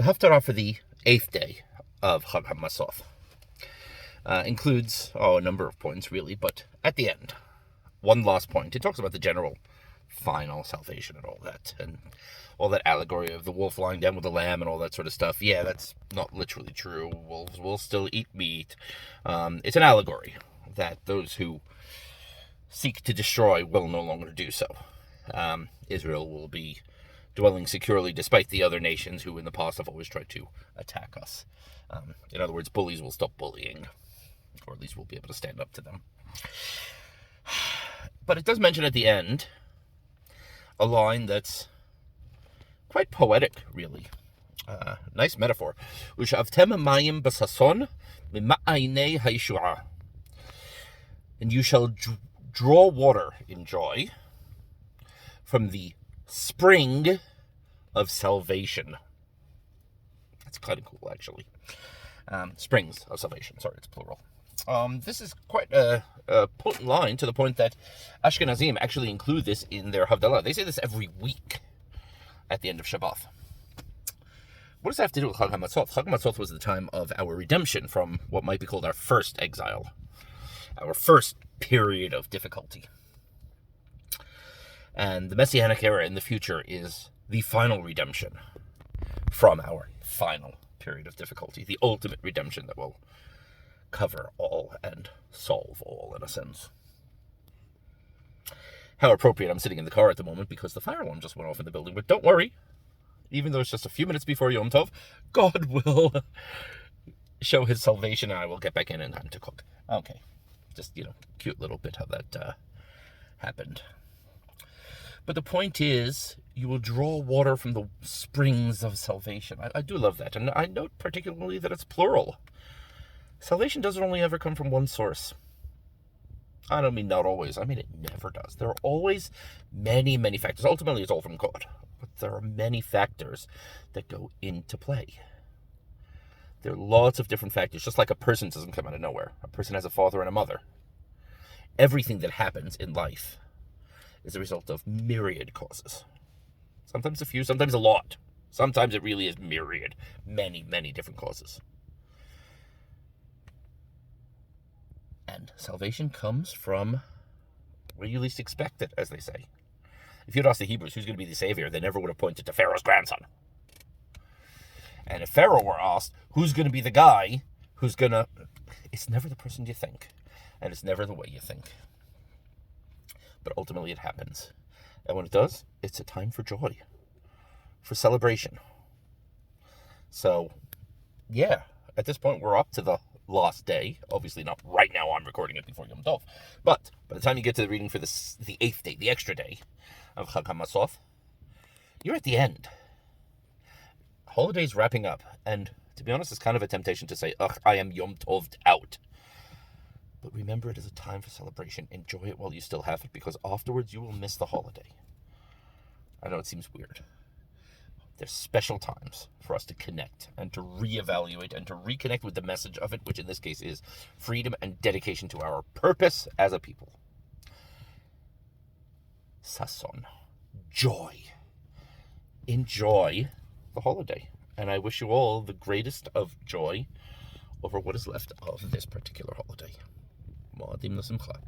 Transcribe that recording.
The Haftarah for the 8th day of haMaşşoth includes a number of points, really, but at the end, one last point. It talks about the general final salvation and all that, and all that allegory of the wolf lying down with the lamb and all that sort of stuff. Yeah, that's not literally true. Wolves will still eat meat. It's an allegory that those who seek to destroy will no longer do so. Israel will be dwelling securely despite the other nations who in the past have always tried to attack us. In other words, bullies will stop bullying, or at least we'll be able to stand up to them. But it does mention at the end a line that's quite poetic, really. Nice metaphor. U'shavtem mayim b'sason mima'aynei ha'yeshu'ah. And you shall draw water in joy from the spring of salvation. That's kind of cool, actually. Springs of salvation. Sorry, it's plural. This is quite a potent line, to the point that Ashkenazim actually include this in their Havdalah. They say this every week at the end of Shabbat. What does that have to do with Chag haMaşşoth? Chag haMaşşoth was the time of our redemption from what might be called our first exile, our first period of difficulty. And the Messianic era in the future is the final redemption from our final period of difficulty, the ultimate redemption that will cover all and solve all, in a sense. How appropriate, I'm sitting in the car at the moment because the fire alarm just went off in the building, but don't worry, even though it's just a few minutes before Yom Tov, God will show his salvation and I will get back in time to cook. Okay, just, cute little bit how that happened. But the point is, you will draw water from the springs of salvation. I do love that. And I note particularly that it's plural. Salvation doesn't only ever come from one source. I don't mean not always. I mean it never does. There are always many, many factors. Ultimately, it's all from God. But there are many factors that go into play. There are lots of different factors. Just like a person doesn't come out of nowhere. A person has a father and a mother. Everything that happens in life is a result of myriad causes. Sometimes a few, sometimes a lot. Sometimes it really is myriad. Many, many different causes. And salvation comes from where you least expect it, as they say. If you'd asked the Hebrews who's going to be the savior, they never would have pointed to Pharaoh's grandson. And if Pharaoh were asked who's going to be the guy who's going to... It's never the person you think. And it's never the way you think. But ultimately it happens. And when it does, it's a time for joy, for celebration. So, yeah, at this point we're up to the last day. Obviously not right now, I'm recording it before Yom Tov. But by the time you get to the reading for the 8th day, the extra day of Chag haMaşşoth, you're at the end. Holiday's wrapping up. And to be honest, it's kind of a temptation to say, I am Yom Tov'd out. But remember, it is a time for celebration. Enjoy it while you still have it, because afterwards you will miss the holiday. I know it seems weird. There's special times for us to connect and to reevaluate and to reconnect with the message of it, which in this case is freedom and dedication to our purpose as a people. Sason. Joy. Enjoy the holiday. And I wish you all the greatest of joy over what is left of this particular holiday. Mo'adim l'simcha.